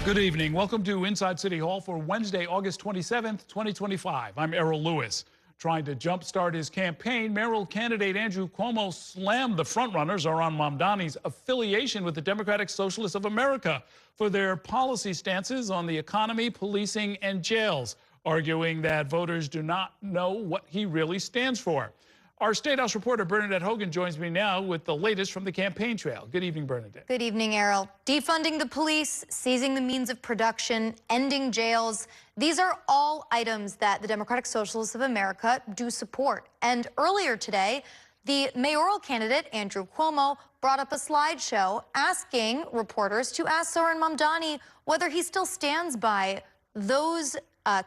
Good evening. Welcome to Inside City Hall for Wednesday, August 27th, 2025. I'm Errol Lewis. Trying to jumpstart his campaign, mayoral candidate Andrew Cuomo slammed the frontrunners, Zohran Mamdani's affiliation with the Democratic Socialists of America for their policy stances on the economy, policing, and jails, arguing that voters do not know what he really stands for. Our State House reporter Bernadette Hogan joins me now with the latest from the campaign trail. Good evening, Bernadette. Good evening, Errol. Defunding the police, seizing the means of production, ending jails. These are all items that the Democratic Socialists of America do support. And earlier today, the mayoral candidate, Andrew Cuomo, brought up a slideshow asking reporters to ask Zohran Mamdani whether he still stands by those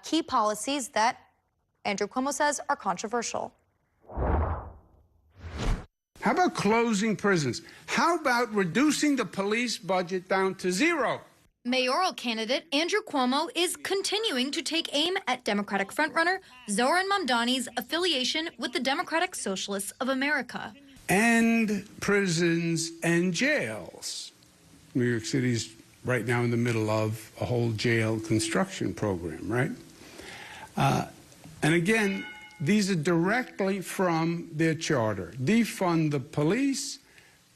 key policies that Andrew Cuomo says are controversial. How about closing prisons? How about reducing the police budget down to zero? Mayoral candidate Andrew Cuomo is continuing to take aim at Democratic frontrunner Zohran Mamdani's affiliation with the Democratic Socialists of America. And prisons and jails. New York City's right now in the middle of a whole jail construction program, right? And again, these are directly from their charter. Defund the police,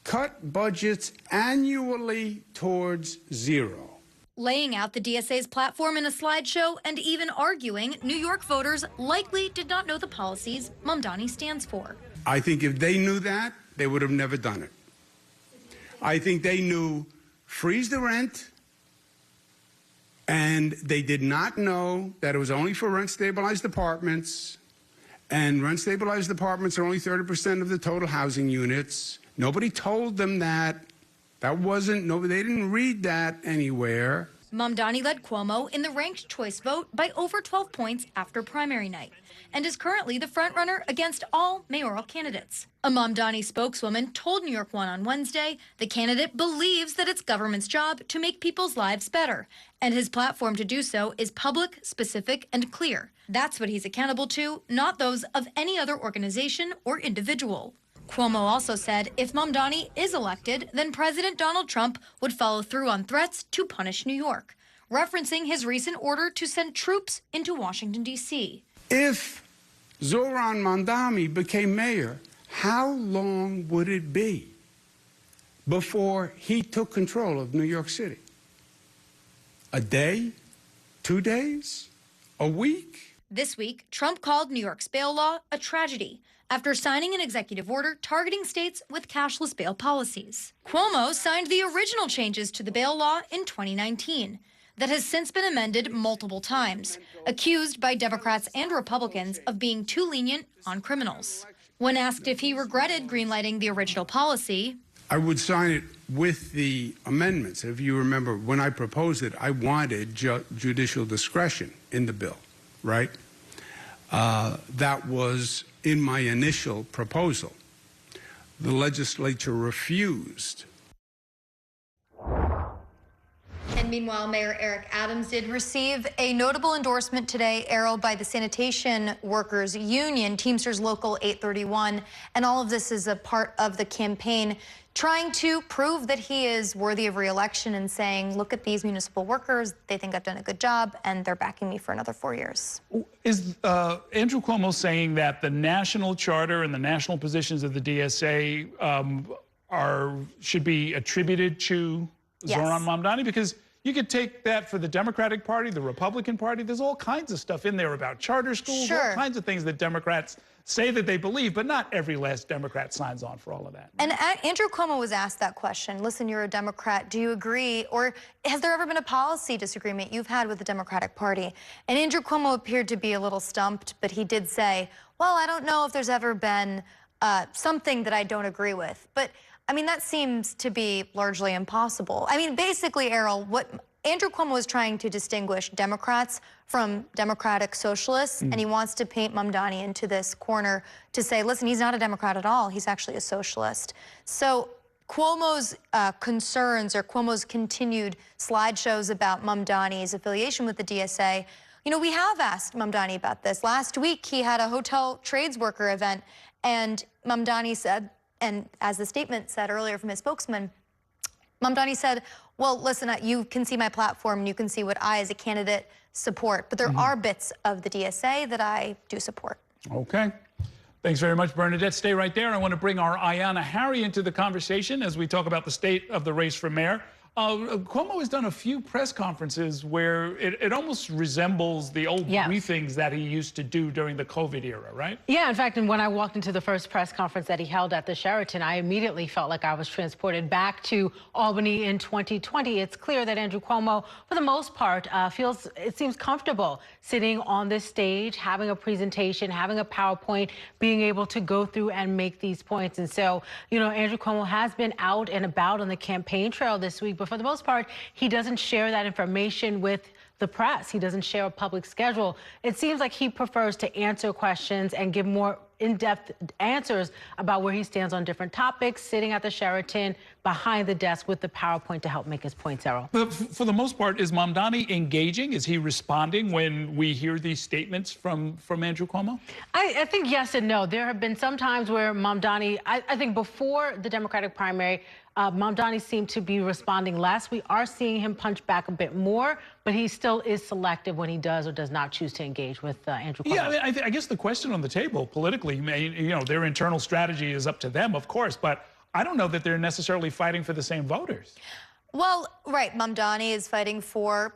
cut budgets annually towards zero. Laying out the DSA's platform in a slideshow and even arguing New York voters likely did not know the policies Mamdani stands for. I think if they knew that, they would have never done it. I think they knew freeze the rent, and they did not know that it was only for rent-stabilized apartments. And rent-stabilized apartments are only 30% of the total housing units. Nobody told them that. They didn't read that anywhere. Mamdani led Cuomo in the ranked choice vote by over 12 points after primary night and is currently the frontrunner against all mayoral candidates. A Mamdani spokeswoman told New York One on Wednesday the candidate believes that it's government's job to make people's lives better, and his platform to do so is public, specific, and clear. That's what he's accountable to, not those of any other organization or individual. Cuomo also said if Mamdani is elected, then President Donald Trump would follow through on threats to punish New York, referencing his recent order to send troops into Washington, D.C. If Zohran Mamdani became mayor, how long would it be before he took control of New York City? A day? 2 days? A week? This week, Trump called New York's bail law a tragedy after signing an executive order targeting states with cashless bail policies. Cuomo signed the original changes to the bail law in 2019 that has since been amended multiple times, accused by Democrats and Republicans of being too lenient on criminals. When asked if he regretted greenlighting the original policy, I would sign it with the amendments. If you remember, when I proposed it, I wanted judicial discretion in the bill, right? That was in my initial proposal. The legislature refused. And meanwhile, Mayor Eric Adams did receive a notable endorsement today, Errol, by the Sanitation Workers Union, Teamsters Local 831. And all of this is a part of the campaign trying to prove that he is worthy of re-election and saying, look at these municipal workers, they think I've done a good job, and they're backing me for another 4 years. Is Andrew Cuomo saying that the national charter and the national positions of the DSA should be attributed to Zohran Mamdani? Because you could take that for the Democratic Party, the Republican Party. There's all kinds of stuff in there about charter schools, all kinds of things that Democrats say that they believe, but not every last Democrat signs on for all of that. And Andrew Cuomo was asked that question. Listen, you're a Democrat. Do you agree? Or has there ever been a policy disagreement you've had with the Democratic Party? And Andrew Cuomo appeared to be a little stumped, but he did say, well, I don't know if there's ever been something that I don't agree with. But I mean, that seems to be largely impossible. I mean, basically, Errol, what Andrew Cuomo is trying to distinguish Democrats from Democratic Socialists, and he wants to paint Mamdani into this corner to say, listen, he's not a Democrat at all. He's actually a socialist. So Cuomo's concerns or Cuomo's continued slideshows about Mamdani's affiliation with the DSA, you know, we have asked Mamdani about this. Last week, he had a hotel trades worker event, and Mamdani said, and as the statement said earlier from his spokesman, Mamdani said, well, listen, you can see my platform and you can see what I as a candidate support, but there are bits of the DSA that I do support. Okay. Thanks very much, Bernadette. Stay right there. I want to bring our Ayanna Harry into the conversation as we talk about the state of the race for mayor. Cuomo has done a few press conferences where it almost resembles the old briefings that he used to do during the COVID era, right? Yeah, in fact, and when I walked into the first press conference that he held at the Sheraton, I immediately felt like I was transported back to Albany in 2020. It's clear that Andrew Cuomo, for the most part, seems comfortable sitting on this stage, having a presentation, having a PowerPoint, being able to go through and make these points. And so, you know, Andrew Cuomo has been out and about on the campaign trail this week, but for the most part, he doesn't share that information with the press. He doesn't share a public schedule. It seems like he prefers to answer questions and give more in-depth answers about where he stands on different topics, sitting at the Sheraton behind the desk with the PowerPoint to help make his points, Errol. But for the most part, is Mamdani engaging? Is he responding when we hear these statements from Andrew Cuomo? I think yes and no. There have been some times where Mamdani, I think before the Democratic primary, Mamdani seemed to be responding less. We are seeing him punch back a bit more, but he still is selective when he does or does not choose to engage with Andrew Cuomo. Yeah, I mean, I guess the question on the table politically, you know, their internal strategy is up to them, of course, but I don't know that they're necessarily fighting for the same voters. Well, right, Mamdani is fighting for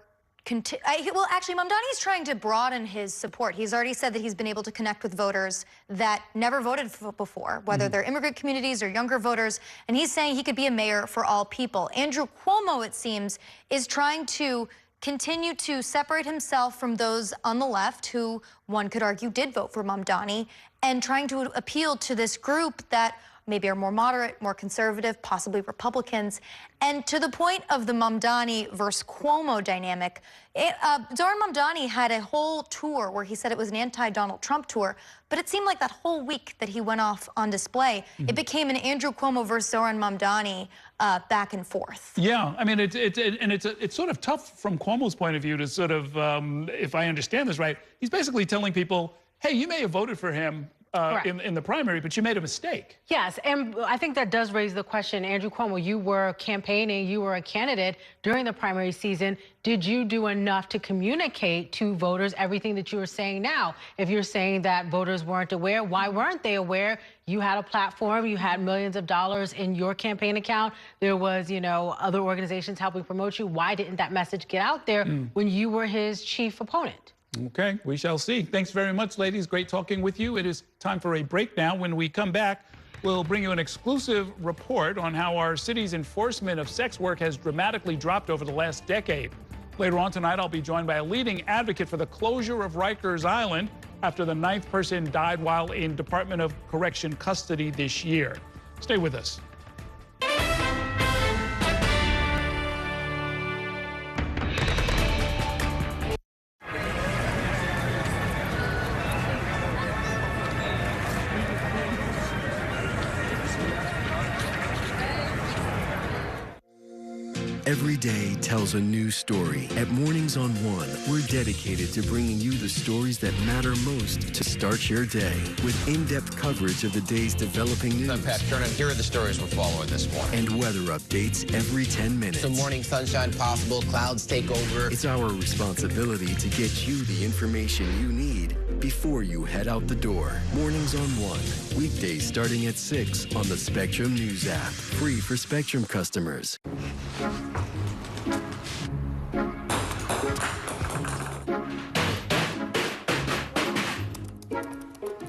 well, actually, Mamdani is trying to broaden his support. He's already said that he's been able to connect with voters that never voted before, whether they're immigrant communities or younger voters, and he's saying he could be a mayor for all people. Andrew Cuomo, it seems, is trying to continue to separate himself from those on the left who, one could argue, did vote for Mamdani, and trying to appeal to this group that maybe are more moderate, more conservative, possibly Republicans. And to the point of the Mamdani versus Cuomo dynamic, Zohran Mamdani had a whole tour where he said it was an anti-Donald Trump tour, but it seemed like that whole week that he went off on display, it became an Andrew Cuomo versus Zohran Mamdani back and forth. Yeah, I mean, it's sort of tough from Cuomo's point of view to sort of, if I understand this right, he's basically telling people, hey, you may have voted for him in the primary, but you made a mistake. Yes, and I think that does raise the question, Andrew Cuomo, you were campaigning, you were a candidate during the primary season. Did you do enough to communicate to voters everything that you were saying now? If you're saying that voters weren't aware, why weren't they aware? You had a platform, you had millions of dollars in your campaign account. There was, you know, other organizations helping promote you. Why didn't that message get out there when you were his chief opponent? Okay, we shall see. Thanks very much, ladies. Great talking with you. It is time for a break now. When we come back, we'll bring you an exclusive report on how our city's enforcement of sex work has dramatically dropped over the last decade. Later on tonight, I'll be joined by a leading advocate for the closure of Rikers Island after the 9th person died while in Department of Correction custody this year. Stay with us. Every day tells a new story. At Mornings on One, we're dedicated to bringing you the stories that matter most to start your day with in-depth coverage of the day's developing news. I'm Pat Kernan. Here are the stories we're following this morning. And weather updates every 10 minutes. Some morning sunshine possible, clouds take over. It's our responsibility to get you the information you need before you head out the door. Mornings on One, weekdays starting at 6 on the Spectrum News app. Free for Spectrum customers.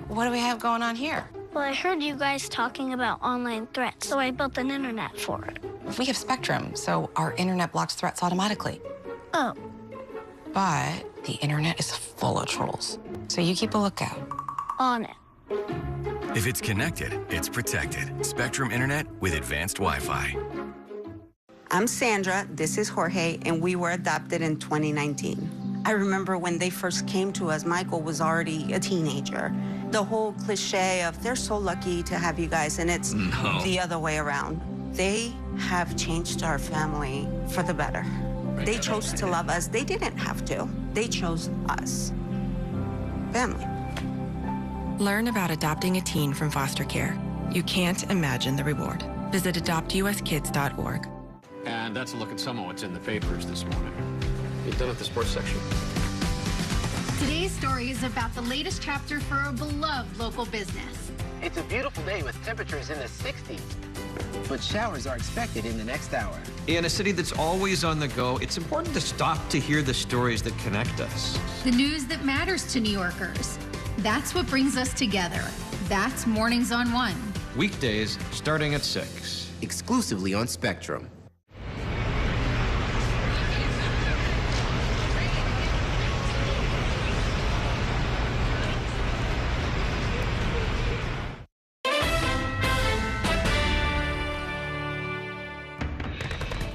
What do we have going on here? Well, I heard you guys talking about online threats, so I built an internet for it. We have Spectrum, so our internet blocks threats automatically. Oh. But the internet is full of trolls, so you keep a lookout. On it. If it's connected, it's protected. Spectrum Internet with advanced Wi-Fi. I'm Sandra, this is Jorge, and we were adopted in 2019. I remember when they first came to us, Michael was already a teenager. The whole cliche of they're so lucky to have you guys, and it's the other way around. They have changed our family for the better. They chose to love us. They didn't have to. They chose us. Family. Learn about adopting a teen from foster care. You can't imagine the reward. Visit adoptuskids.org. And that's a look at some of what's in the papers this morning. You done with the sports section? Today's story is about the latest chapter for a beloved local business. It's a beautiful day with temperatures in the 60s, but showers are expected in the next hour. In a city that's always on the go, it's important to stop to hear the stories that connect us. The news that matters to New Yorkers. That's what brings us together. That's Mornings on One. Weekdays starting at 6. Exclusively on Spectrum.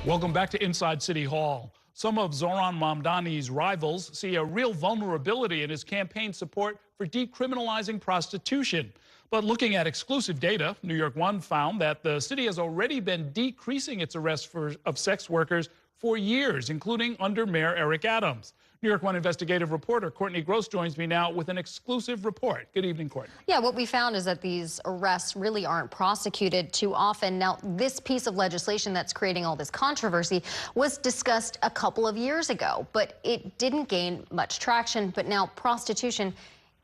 Welcome back to Inside City Hall. Some of Zohran Mamdani's rivals see a real vulnerability in his campaign support for decriminalizing prostitution. But looking at exclusive data, New York One found that the city has already been decreasing its arrests of sex workers for years, including under Mayor Eric Adams. New York One investigative reporter Courtney Gross joins me now with an exclusive report. Good evening, Courtney. Yeah, what we found is that these arrests really aren't prosecuted too often. Now, this piece of legislation that's creating all this controversy was discussed a couple of years ago, but it didn't gain much traction. But now prostitution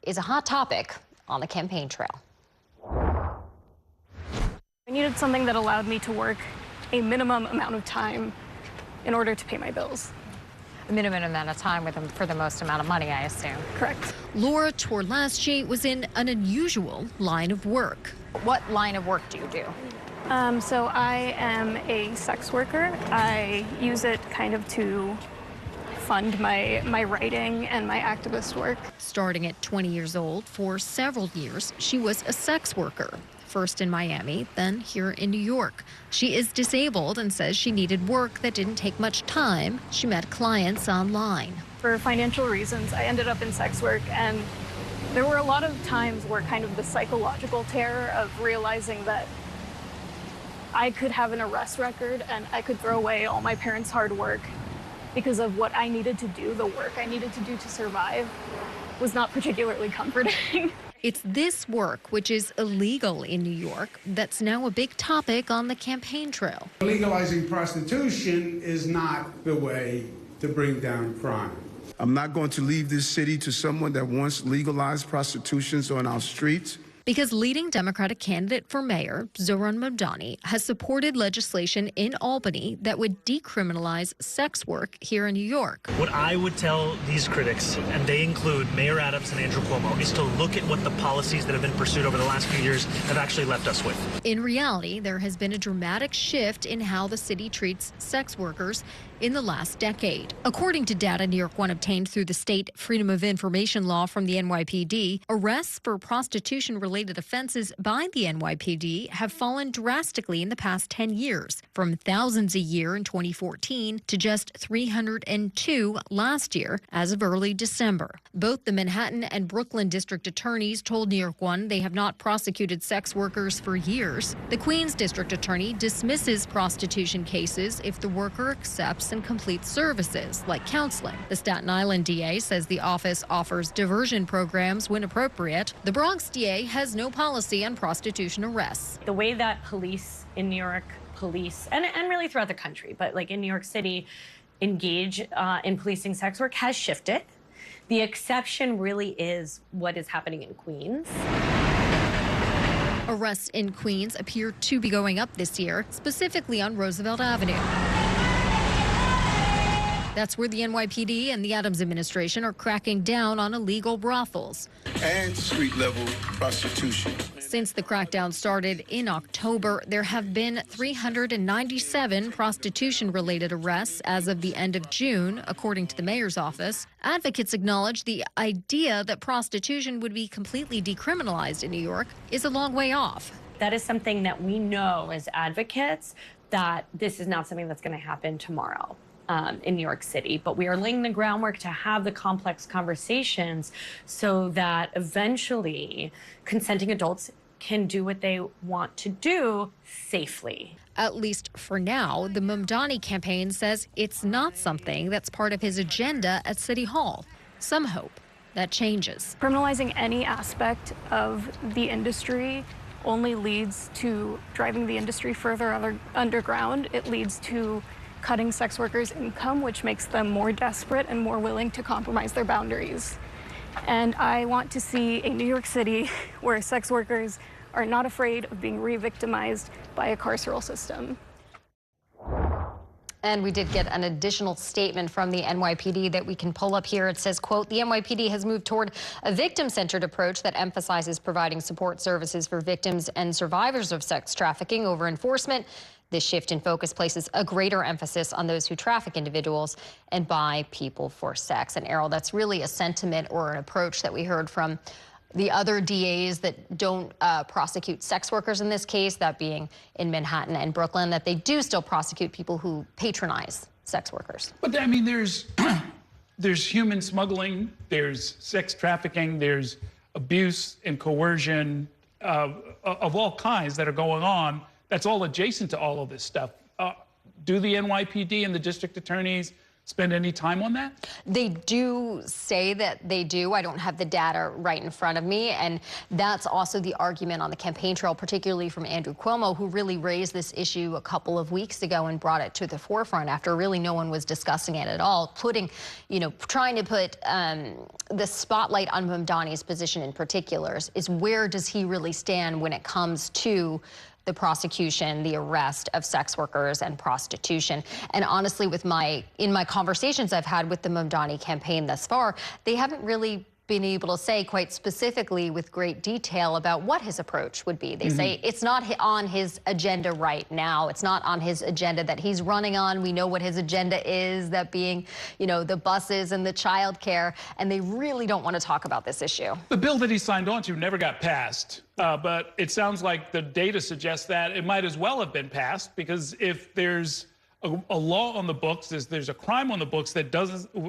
is a hot topic on the campaign trail. I needed something that allowed me to work a minimum amount of time in order to pay my bills. A minimum amount of time with them for the most amount of money, I assume. Correct. Laura Torlaschi was in an unusual line of work. What line of work do you do? So I am a sex worker. I use it kind of to fund my writing and my activist work. Starting at 20 years old, for several years, she was a sex worker. First in Miami, then here in New York. She is disabled and says she needed work that didn't take much time. She met clients online. For financial reasons, I ended up in sex work, and there were a lot of times where kind of the psychological terror of realizing that I could have an arrest record and I could throw away all my parents' hard work because of what I needed to do, the work I needed to do to survive, was not particularly comforting. It's this work, which is illegal in New York, that's now a big topic on the campaign trail. Legalizing prostitution is not the way to bring down crime. I'm not going to leave this city to someone that wants legalized prostitutions on our streets. Because leading Democratic candidate for mayor, Zohran Mamdani, has supported legislation in Albany that would decriminalize sex work here in New York. What I would tell these critics, and they include Mayor Adams and Andrew Cuomo, is to look at what the policies that have been pursued over the last few years have actually left us with. In reality, there has been a dramatic shift in how the city treats sex workers in the last decade. According to data New York One obtained through the state Freedom of Information law from the NYPD, arrests for prostitution-related offenses by the NYPD have fallen drastically in the past 10 years, from thousands a year in 2014 to just 302 last year as of early December. Both the Manhattan and Brooklyn district attorneys told New York One they have not prosecuted sex workers for years. The Queens district attorney dismisses prostitution cases if the worker accepts and completes services like counseling. The Staten Island DA says the office offers diversion programs when appropriate. The Bronx DA has no policy on prostitution arrests. The way that police in New York, and really throughout the country, but like in New York City, engage in policing sex work has shifted. The exception really is what is happening in Queens. Arrests in Queens appear to be going up this year, specifically on Roosevelt Avenue. That's where the NYPD and the Adams administration are cracking down on illegal brothels and street-level prostitution. Since the crackdown started in October, there have been 397 prostitution-related arrests as of the end of June, according to the mayor's office. Advocates acknowledge the idea that prostitution would be completely decriminalized in New York is a long way off. That is something that we know as advocates that this is not something that's going to happen tomorrow. In New York City, but we are laying the groundwork to have the complex conversations so that eventually consenting adults can do what they want to do safely. At least for now, the Mamdani campaign says it's not something that's part of his agenda at City Hall. Some hope that changes. Criminalizing any aspect of the industry only leads to driving the industry further underground. It leads to cutting sex workers' income, which makes them more desperate and more willing to compromise their boundaries. And I want to see a New York City where sex workers are not afraid of being re-victimized by a carceral system. And we did get an additional statement from the NYPD that we can pull up here. It says, quote, the NYPD has moved toward a victim-centered approach that emphasizes providing support services for victims and survivors of sex trafficking over enforcement. This shift in focus places a greater emphasis on those who traffic individuals and buy people for sex. And Errol, that's really a sentiment or an approach that we heard from the other DAs that don't prosecute sex workers in this case, that being in Manhattan and Brooklyn, that they do still prosecute people who patronize sex workers. But I mean, there's human smuggling, there's sex trafficking, there's abuse and coercion of all kinds that are going on. That's all adjacent to all of this stuff. Do the NYPD and the district attorneys spend any time on that? They do say that they do. I don't have the data right in front of me. And that's also the argument on the campaign trail, particularly from Andrew Cuomo, who really raised this issue a couple of weeks ago and brought it to the forefront after really no one was discussing it at all, trying to put the spotlight on Mamdani's position in particular is where does he really stand when it comes to the prosecution, the arrest of sex workers and prostitution. And honestly, in my conversations I've had with the Mamdani campaign thus far, they haven't really been able to say quite specifically with great detail about what his approach would be. They say it's not on his agenda right now. It's not on his agenda that he's running on. We know what his agenda is, that being, the buses and the childcare, and they really don't want to talk about this issue. The bill that he signed on to never got passed, but it sounds like the data suggests that it might as well have been passed, because if there's a law on the books, there's a crime on the books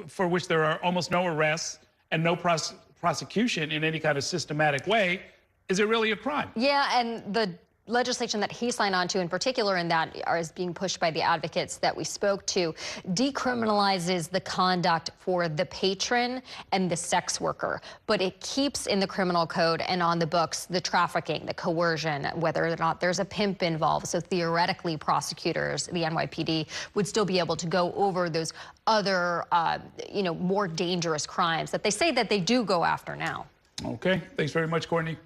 for which there are almost no arrests and no prosecution in any kind of systematic way, is it really a crime? Yeah, and the legislation that he signed on to in particular, and that is being pushed by the advocates that we spoke to, decriminalizes the conduct for the patron and the sex worker. But it keeps in the criminal code and on the books the trafficking, the coercion, whether or not there's a pimp involved. So theoretically, prosecutors, the NYPD, would still be able to go over those other, more dangerous crimes that they say that they do go after now. Okay, thanks very much, Courtney.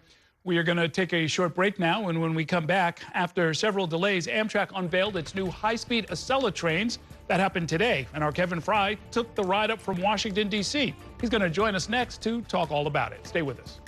We are going to take a short break now, and when we come back, after several delays, Amtrak unveiled its new high-speed Acela trains. That happened today, and our Kevin Fry took the ride up from Washington, D.C. He's going to join us next to talk all about it. Stay with us.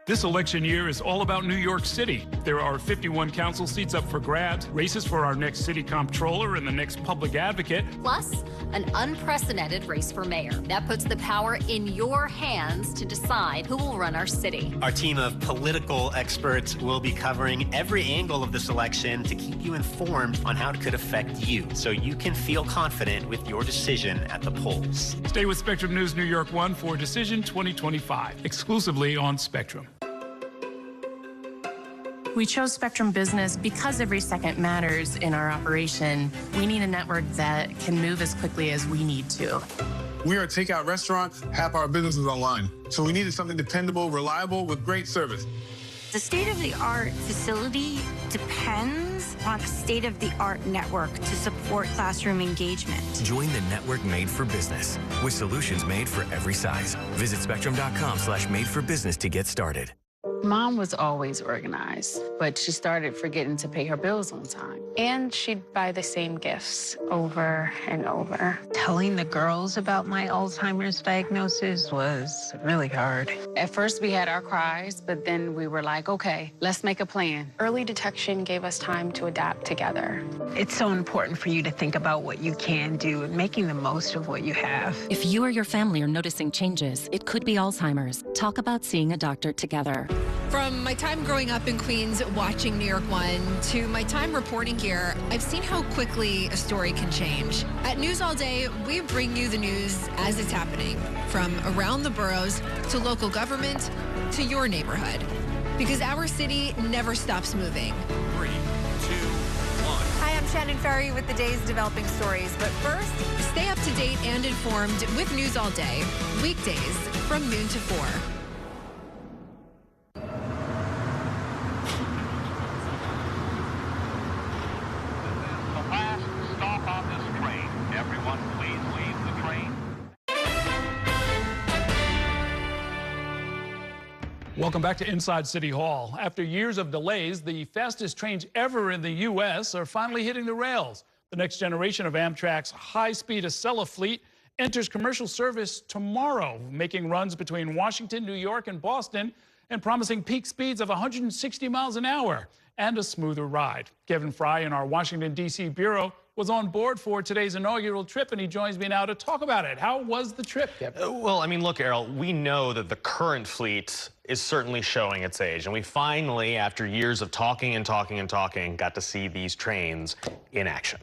This election year is all about New York City. There are 51 council seats up for grabs, races for our next city comptroller and the next public advocate. Plus, an unprecedented race for mayor. That puts the power in your hands to decide who will run our city. Our team of political experts will be covering every angle of this election to keep you informed on how it could affect you, so you can feel confident with your decision at the polls. Stay with Spectrum News New York 1 for Decision 2025, exclusively on Spectrum. We chose Spectrum Business because every second matters in our operation. We need a network that can move as quickly as we need to. We are a takeout restaurant. Half our business is online. So we needed something dependable, reliable, with great service. The state-of-the-art facility depends on a state-of-the-art network to support classroom engagement. Join the network made for business with solutions made for every size. Visit spectrum.com/made for business to get started. Mom was always organized, but she started forgetting to pay her bills on time. And she'd buy the same gifts over and over. Telling the girls about my Alzheimer's diagnosis was really hard. At first, we had our cries, but then we were like, okay, let's make a plan. Early detection gave us time to adapt together. It's so important for you to think about what you can do and making the most of what you have. If you or your family are noticing changes, it could be Alzheimer's. Talk about seeing a doctor together. From my time growing up in Queens watching New York 1 to my time reporting here, I've seen how quickly a story can change. At News All Day, we bring you the news as it's happening, from around the boroughs to local government to your neighborhood. Because our city never stops moving. 3, 2, 1. Hi, I'm Shannon Ferry with the day's developing stories. But first, stay up to date and informed with News All Day. Weekdays from noon to 4. Welcome back to Inside City Hall. After years of delays, the fastest trains ever in the U.S. are finally hitting the rails. The next generation of Amtrak's high-speed Acela fleet enters commercial service tomorrow, making runs between Washington, New York, and Boston, and promising peak speeds of 160 miles an hour and a smoother ride. Kevin Fry in our Washington, D.C. bureau was on board for today's inaugural trip, and he joins me now to talk about it. How was the trip? Well, I mean, look, Errol, we know that the current fleet is certainly showing its age, and we finally, after years of talking and talking and talking, got to see these trains in action.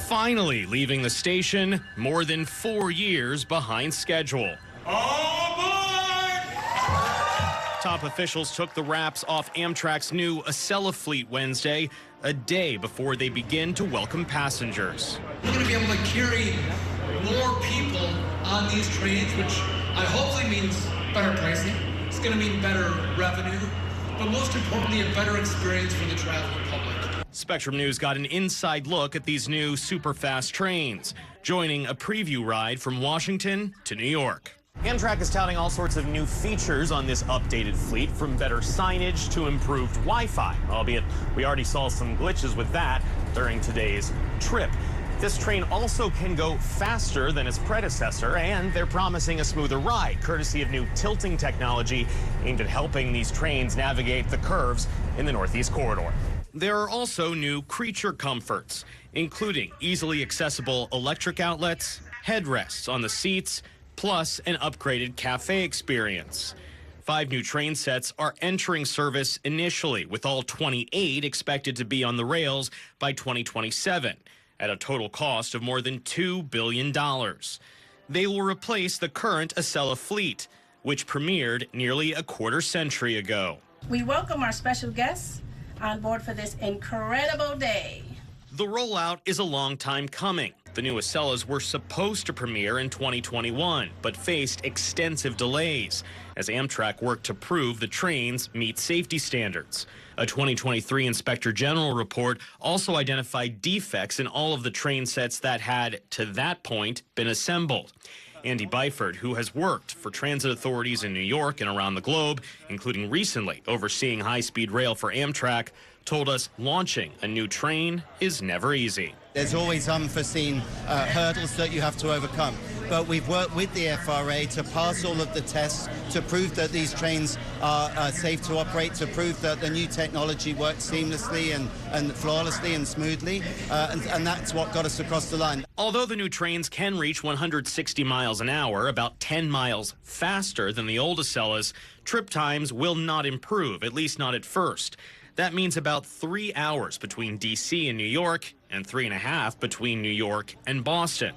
Finally leaving the station, more than 4 years behind schedule. Top officials took the wraps off Amtrak's new Acela fleet Wednesday, a day before they begin to welcome passengers. We're going to be able to carry more people on these trains, which hopefully means better pricing. It's going to mean better revenue, but most importantly, a better experience for the traveling public. Spectrum News got an inside look at these new super-fast trains, joining a preview ride from Washington to New York. Amtrak is touting all sorts of new features on this updated fleet, from better signage to improved Wi-Fi, albeit we already saw some glitches with that during today's trip. This train also can go faster than its predecessor, and they're promising a smoother ride, courtesy of new tilting technology aimed at helping these trains navigate the curves in the Northeast Corridor. There are also new creature comforts, including easily accessible electric outlets, headrests on the seats, plus an upgraded cafe experience. 5 new train sets are entering service initially, with all 28 expected to be on the rails by 2027, at a total cost of more than $2 billion. They will replace the current Acela fleet, which premiered nearly a quarter-century ago. We welcome our special guests on board for this incredible day. The rollout is a long time coming. The new Acelas were supposed to premiere in 2021, but faced extensive delays as Amtrak worked to prove the trains meet safety standards. A 2023 Inspector General report also identified defects in all of the train sets that had, to that point, been assembled. Andy Byford, who has worked for transit authorities in New York and around the globe, including recently overseeing high-speed rail for Amtrak, told us launching a new train is never easy. There's always unforeseen hurdles that you have to overcome. But we've worked with the FRA to pass all of the tests, to prove that these trains are safe to operate, to prove that the new technology works seamlessly and flawlessly and smoothly. And that's what got us across the line. Although the new trains can reach 160 miles an hour, about 10 miles faster than the old Acelas, trip times will not improve, at least not at first. That means about 3 hours between D.C. and New York, and 3.5 between New York and Boston.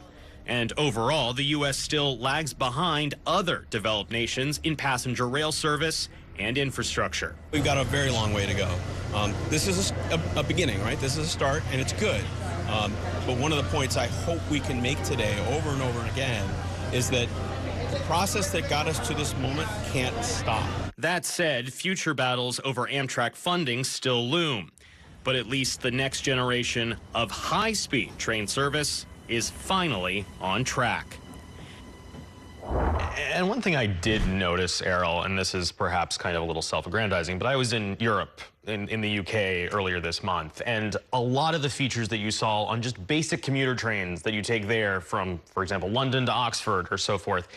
And overall, the U.S. still lags behind other developed nations in passenger rail service and infrastructure. We've got a very long way to go. This is a beginning, right? This is a start, and it's good. But one of the points I hope we can make today over and over again is that the process that got us to this moment can't stop. That said, future battles over Amtrak funding still loom. But at least the next generation of high-speed train service is finally on track. And one thing I did notice, Errol, and this is perhaps kind of a little self-aggrandizing, but I was in Europe, in the UK earlier this month, and a lot of the features that you saw on just basic commuter trains that you take there from, for example, London to Oxford or so forth,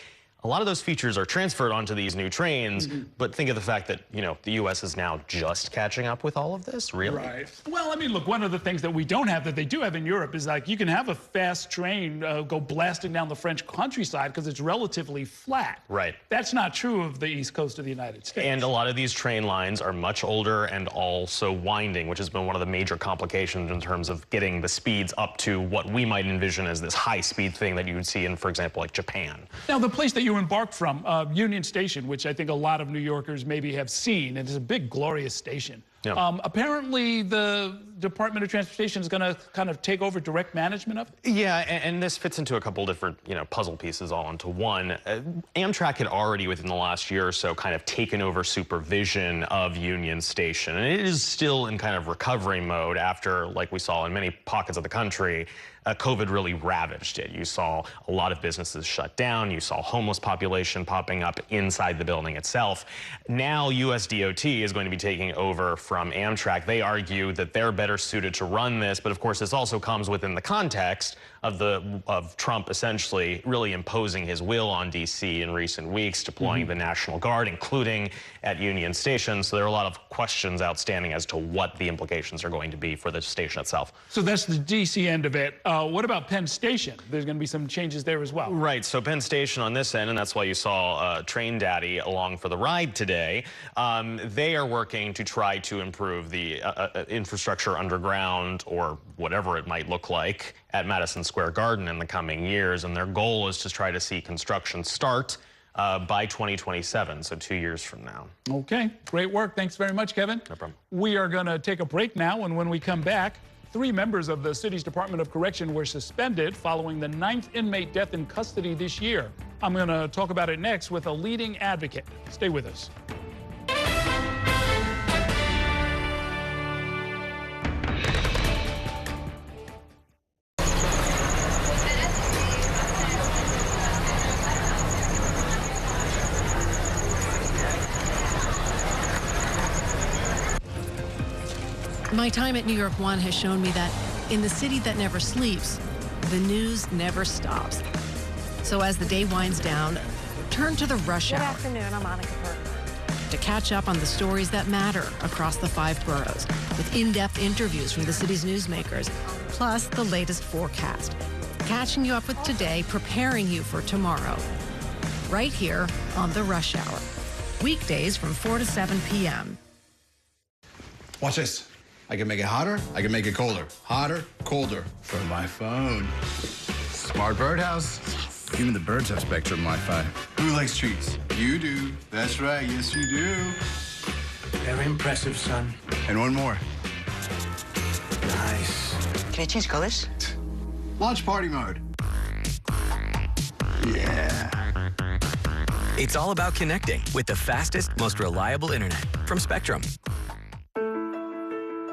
a lot of those features are transferred onto these new trains, but think of the fact that, you know, the U.S. is now just catching up with all of this, really? Right. Well, I mean, look, one of the things that we don't have that they do have in Europe is, like, you can have a fast train go blasting down the French countryside because it's relatively flat. Right. That's not true of the East Coast of the United States. And a lot of these train lines are much older and also winding, which has been one of the major complications in terms of getting the speeds up to what we might envision as this high-speed thing that you would see in, for example, like Japan. Now, the place that you embarked from, Union Station, which I think a lot of New Yorkers maybe have seen. It is a big, glorious station. Yeah. Apparently, the Department of Transportation is going to kind of take over direct management of it? Yeah, and this fits into a couple different, puzzle pieces all into one. Amtrak had already, within the last year or so, kind of taken over supervision of Union Station. And it is still in kind of recovery mode after, like we saw in many pockets of the country, COVID really ravaged it. You saw a lot of businesses shut down. You saw homeless population popping up inside the building itself. Now USDOT is going to be taking over from Amtrak. They argue that they're better suited to run this, but of course this also comes within the context of Trump essentially really imposing his will on D.C. in recent weeks, deploying the National Guard, including at Union Station. So there are a lot of questions outstanding as to what the implications are going to be for the station itself. So that's the D.C. end of it. What about Penn Station? There's going to be some changes there as well. Right. So Penn Station on this end, and that's why you saw Train Daddy along for the ride today. They are working to try to improve the infrastructure underground, or whatever it might look like, at Madison Square Garden in the coming years. And their goal is to try to see construction start by 2027, so 2 years from now. Okay, great work. Thanks very much, Kevin. No problem. We are going to take a break now, and when we come back, 3 members of the city's Department of Correction were suspended following the 9th inmate death in custody this year. I'm going to talk about it next with a leading advocate. Stay with us. My time at New York One has shown me that in the city that never sleeps, the news never stops. So as the day winds down, turn to the rush hour. Good afternoon, I'm Monica Burke. To catch up on the stories that matter across the 5 boroughs, with in-depth interviews from the city's newsmakers, plus the latest forecast. Catching you up with today, preparing you for tomorrow. Right here on the Rush Hour. Weekdays from 4 to 7 p.m. Watch this. I can make it hotter, I can make it colder. Hotter, colder from my phone. Smart birdhouse. Even the birds have Spectrum Wi-Fi. Who likes treats? You do. That's right, yes you do. Very impressive, son. And one more. Nice. Can I change colors? Launch party mode. Yeah. It's all about connecting with the fastest, most reliable internet from Spectrum.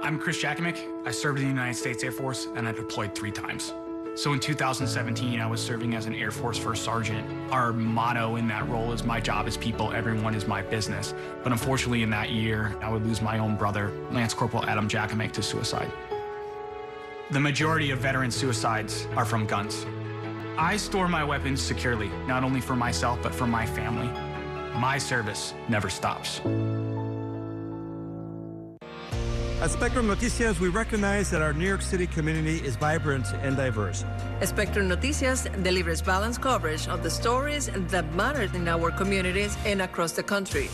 I'm Chris Jakovic. I served in the United States Air Force, and I deployed 3 times. So in 2017, I was serving as an Air Force First Sergeant. Our motto in that role is, my job is people, everyone is my business. But unfortunately in that year, I would lose my own brother, Lance Corporal Adam Jakovic, to suicide. The majority of veteran suicides are from guns. I store my weapons securely, not only for myself, but for my family. My service never stops. At Spectrum Noticias, we recognize that our New York City community is vibrant and diverse. Spectrum Noticias delivers balanced coverage of the stories that matter in our communities and across the country.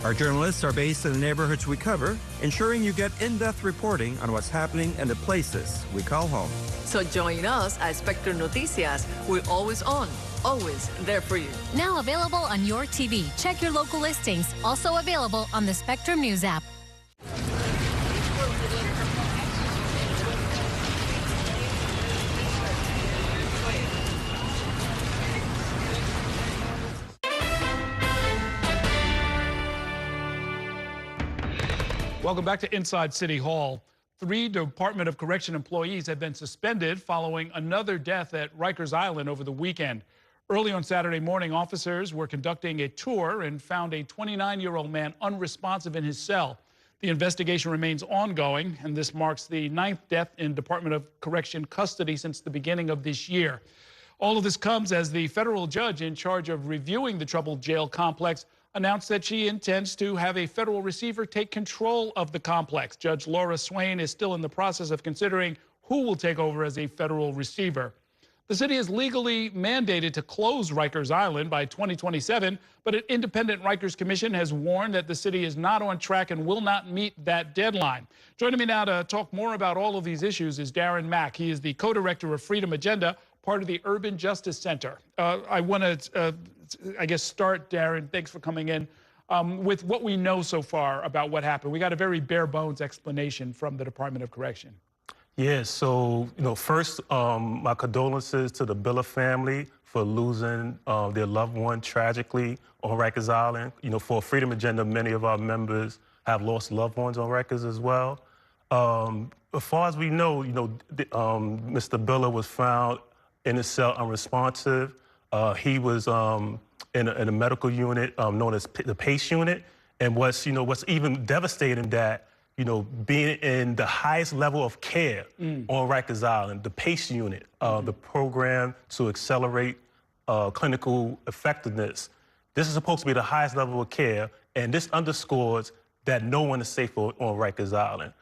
Our journalists are based in the neighborhoods we cover, ensuring you get in-depth reporting on what's happening in the places we call home. So join us at Spectrum Noticias. We're always on, always there for you. Now available on your TV. Check your local listings. Also available on the Spectrum News app. Welcome back to Inside City Hall. 3 Department of Correction employees have been suspended following another death at Rikers Island over the weekend. Early on Saturday morning, officers were conducting a tour and found a 29-year-old man unresponsive in his cell. The investigation remains ongoing, and this marks the 9th death in Department of Correction custody since the beginning of this year. All of this comes as the federal judge in charge of reviewing the troubled jail complex announced that she intends to have a federal receiver take control of the complex. Judge Laura Swain is still in the process of considering who will take over as a federal receiver. The city is legally mandated to close Rikers Island by 2027, but an independent Rikers Commission has warned that the city is not on track and will not meet that deadline. Joining me now to talk more about all of these issues is Darren Mack. He is the co-director of Freedom Agenda, part of the Urban Justice Center. I want to, I guess, start, Darren, thanks for coming in, with what we know so far about what happened. We got a very bare bones explanation from the Department of Correction. Yeah, so, first, my condolences to the Billa family for losing their loved one tragically on Rikers Island. For Freedom Agenda, many of our members have lost loved ones on Rikers as well. As far as we know, Mr. Billa was found in his cell unresponsive. He was in a medical unit known as the PACE unit. And what's even devastating that, being in the highest level of care on Rikers Island, the PACE unit, the program to accelerate clinical effectiveness. This is supposed to be the highest level of care, and this underscores that no one is safe on Rikers Island.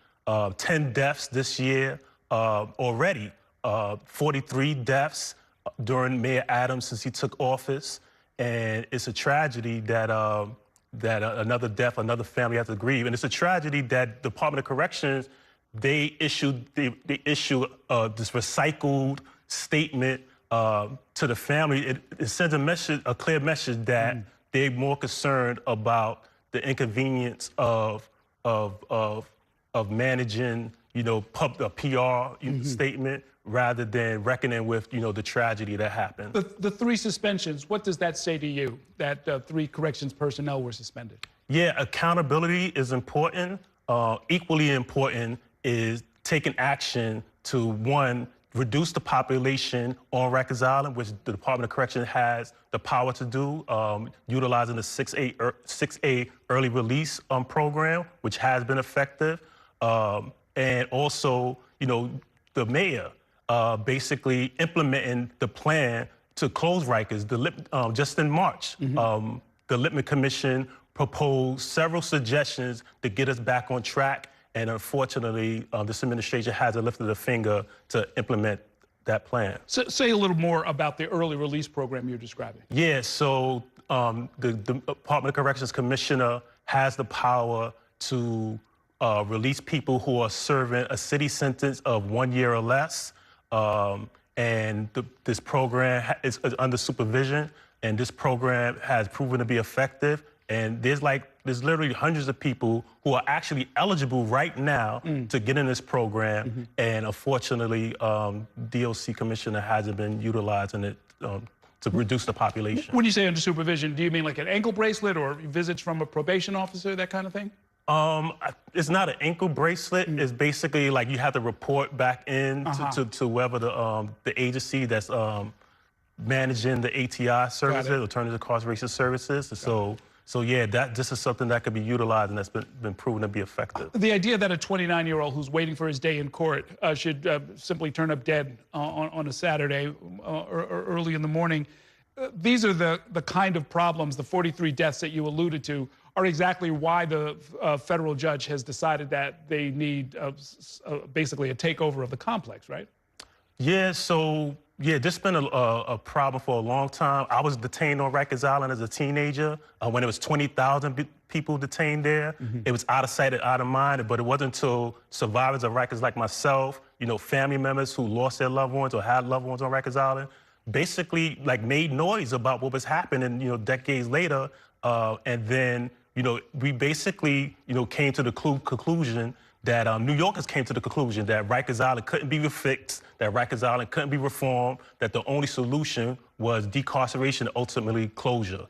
10 deaths this year already, 43 deaths during Mayor Adams since he took office, and it's a tragedy that another death, another family has to grieve. And it's a tragedy that the Department of Corrections, they issue this recycled statement to the family. It sends a clear message that they're more concerned about the inconvenience of managing, a PR statement rather than reckoning with, the tragedy that happened. The 3 suspensions, what does that say to you, that 3 corrections personnel were suspended? Yeah, accountability is important. Equally important is taking action to, 1, reduce the population on Rikers Island, which the Department of Corrections has the power to do, utilizing the 6A early release program, which has been effective. And also, the mayor basically implementing the plan to close Rikers. Just in March, the Lippman Commission proposed several suggestions to get us back on track. And unfortunately, this administration hasn't lifted a finger to implement that plan. So, say a little more about the early release program you're describing. Yeah, so the Department of Corrections Commissioner has the power to release people who are serving a city sentence of 1 year or less. And this program is under supervision, and this program has proven to be effective. And there's literally hundreds of people who are actually eligible right now to get in this program. And unfortunately, DOC Commissioner hasn't been utilizing it to reduce the population. When you say under supervision, do you mean like an ankle bracelet or visits from a probation officer, that kind of thing? It's not an ankle bracelet. It's basically like you have to report back in to whoever the agency that's managing the ATI services, Alternative Incarceration Services. So yeah, this is something that could be utilized and that's been proven to be effective. The idea that a 29-year-old who's waiting for his day in court should simply turn up dead on a Saturday or early in the morning, these are the kind of problems, the 43 deaths that you alluded to, are exactly why the federal judge has decided that they need basically a takeover of the complex, right? Yeah, so yeah, this has been a problem for a long time. I was detained on Rikers Island as a teenager when it was 20,000 people detained there. It was out of sight and out of mind, but it wasn't until survivors of Rikers like myself, family members who lost their loved ones or had loved ones on Rikers Island, basically made noise about what was happening, decades later. And then, we basically, came to the conclusion that New Yorkers came to the conclusion that Rikers Island couldn't be fixed, that Rikers Island couldn't be reformed, that the only solution was decarceration, ultimately closure.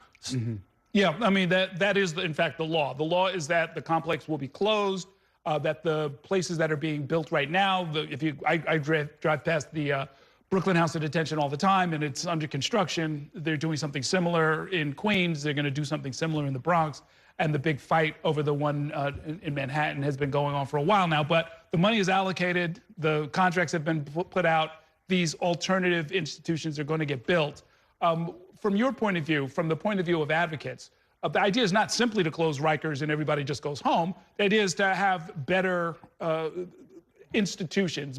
Yeah, I mean, that is, in fact, the law. The law is that the complex will be closed, that the places that are being built right now, I drive past the Brooklyn House of Detention all the time, and it's under construction. They're doing something similar in Queens. They're going to do something similar in the Bronx. And the big fight over the one in Manhattan has been going on for a while now. But the money is allocated. The contracts have been put out. These alternative institutions are going to get built. From your point of view, from the point of view of advocates, the idea is not simply to close Rikers and everybody just goes home. The idea is to have better institutions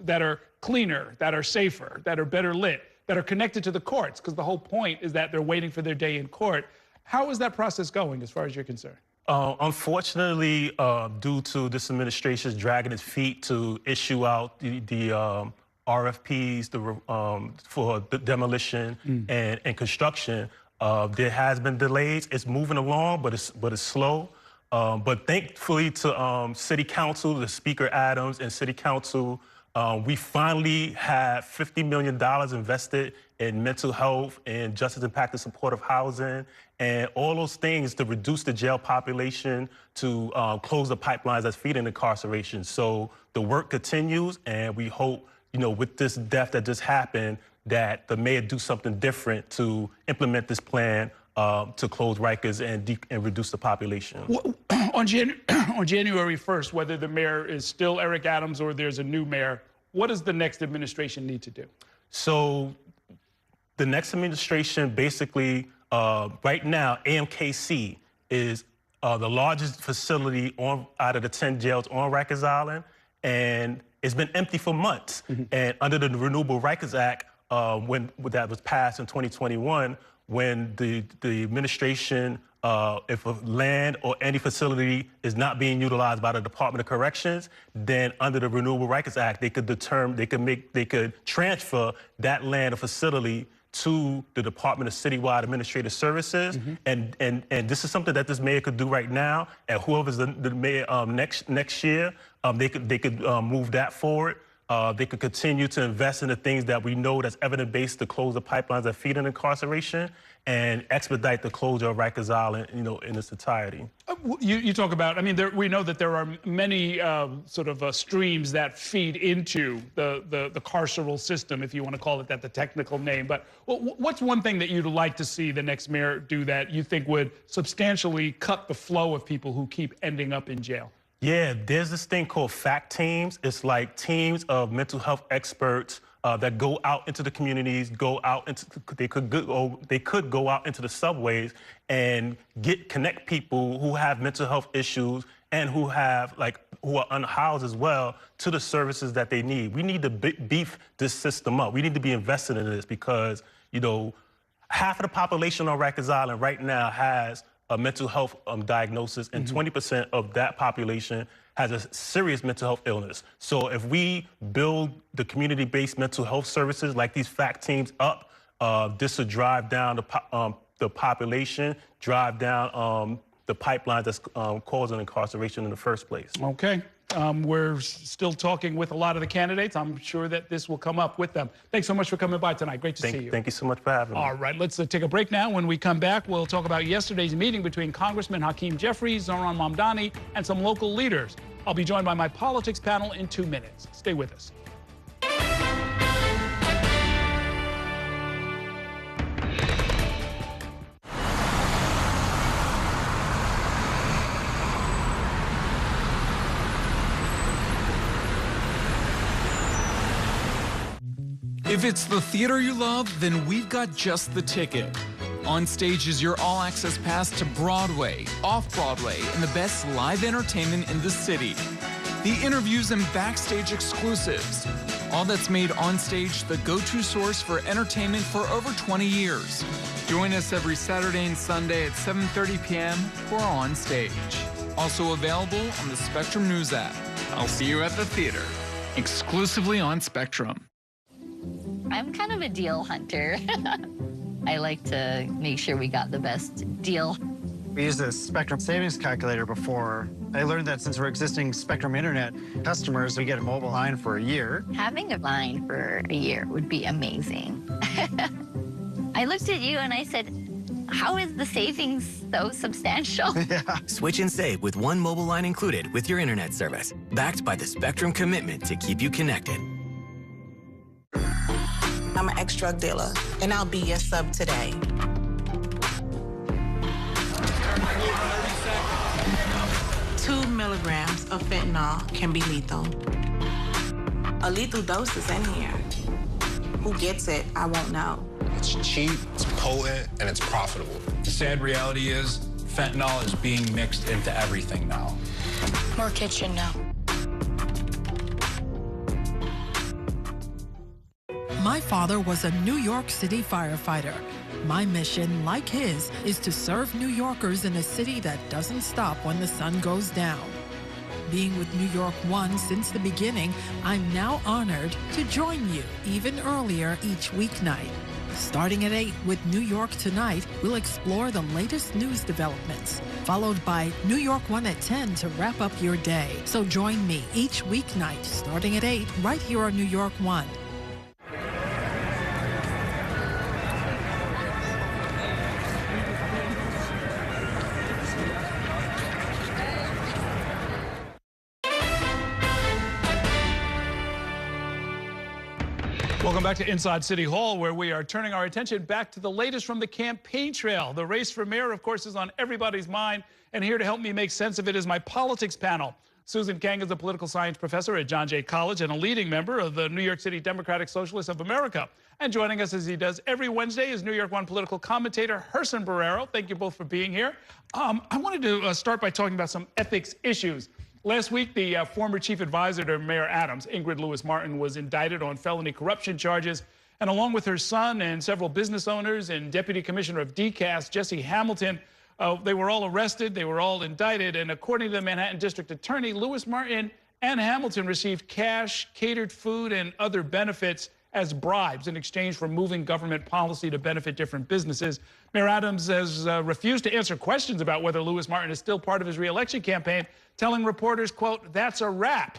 that are cleaner, that are safer, that are better lit, that are connected to the courts, because the whole point is that they're waiting for their day in court. How is that process going as far as you're concerned? Unfortunately, due to this administration's dragging its feet to issue out the RFPs for the demolition and construction. There has been delays. It's moving along, but it's slow. But thankfully to City Council, the Speaker Adams and City Council, we finally have $50 million invested in mental health and justice impacted supportive housing and all those things to reduce the jail population, to close the pipelines that's feeding incarceration. So the work continues, and we hope, with this death that just happened, that the mayor do something different to implement this plan to close Rikers and reduce the population. On January 1st, whether the mayor is still Eric Adams or there's a new mayor, what does the next administration need to do? So the next administration basically, right now, AMKC is the largest facility out of the 10 jails on Rikers Island, and it's been empty for months. And under the Renewable Rikers Act, when that was passed in 2021, when the administration, if a land or any facility is not being utilized by the Department of Corrections, then under the Renewable Rikers Act, they could transfer that land or facility to the Department of Citywide Administrative Services, and this is something that this mayor could do right now, and whoever's the mayor next year, they could move that forward. They could continue to invest in the things that we know that's evidence-based to close the pipelines that feed in incarceration and expedite the closure of Rikers Island, in its entirety. You talk about, we know that there are many streams that feed into the carceral system, if you want to call it that, the technical name. But what's one thing that you'd like to see the next mayor do that you think would substantially cut the flow of people who keep ending up in jail? Yeah, there's this thing called FACT teams. It's like teams of mental health experts that go out into the communities, they could go out into the subways and connect people who have mental health issues and who are unhoused as well to the services that they need. We need to beef this system up. We need to be invested in this because, half of the population on Rikers Island right now has a mental health diagnosis, and 20% of that population has a serious mental health illness. So if we build the community-based mental health services like these FACT teams up, this will drive down the population, drive down the pipelines that's causing incarceration in the first place. Okay. We're still talking with a lot of the candidates. I'm sure that this will come up with them. Thanks so much for coming by tonight. Great to see you. Thank you so much for having me. All right, let's take a break now. When we come back, we'll talk about yesterday's meeting between Congressman Hakeem Jeffries, Zohran Mamdani, and some local leaders. I'll be joined by my politics panel in 2 minutes. Stay with us. If it's the theater you love, then we've got just the ticket. On Stage is your all-access pass to Broadway, off-Broadway, and the best live entertainment in the city. The interviews and backstage exclusives. All that's made On Stage the go-to source for entertainment for over 20 years. Join us every Saturday and Sunday at 7:30 p.m. for On Stage. Also available on the Spectrum News app. I'll see you at the theater, exclusively on Spectrum. I'm kind of a deal hunter. I like to make sure we got the best deal. We used a Spectrum savings calculator before. I learned that since we're existing Spectrum Internet customers, we get a mobile line for a year. Having a line for a year would be amazing. I looked at you and I said, how is the savings so substantial? Switch and save with one mobile line included with your internet service. Backed by the Spectrum commitment to keep you connected. I'm an ex-drug dealer, and I'll be your sub today. 2 milligrams of fentanyl can be lethal. A lethal dose is in here. Who gets it, I won't know. It's cheap, it's potent, and it's profitable. The sad reality is fentanyl is being mixed into everything now. More kitchen now. My father was a New York City firefighter. My mission, like his, is to serve New Yorkers in a city that doesn't stop when the sun goes down. Being with New York One since the beginning, I'm now honored to join you even earlier each weeknight. Starting at 8 with New York Tonight, we'll explore the latest news developments, followed by New York One at 10 to wrap up your day. So join me each weeknight starting at 8 right here on New York One. Welcome back to Inside City Hall, where we are turning our attention back to the latest from the campaign trail. The race for mayor, of course, is on everybody's mind, and here to help me make sense of it is my politics panel. Susan Kang is a political science professor at John Jay College and a leading member of the New York City Democratic Socialists of America. And joining us, as he does every Wednesday, is New York One political commentator Herson Barrero. Thank you both for being here. I wanted to start by talking about some ethics issues. Last week, the former chief advisor to Mayor Adams, Ingrid Lewis-Martin, was indicted on felony corruption charges. And along with her son and several business owners and Deputy Commissioner of DCAS, Jesse Hamilton, they were all arrested. They were all indicted. And according to the Manhattan District Attorney, Lewis-Martin and Hamilton received cash, catered food, and other benefits as bribes in exchange for moving government policy to benefit different businesses. Mayor Adams has refused to answer questions about whether Lewis-Martin is still part of his re-election campaign, telling reporters, quote, "That's a wrap."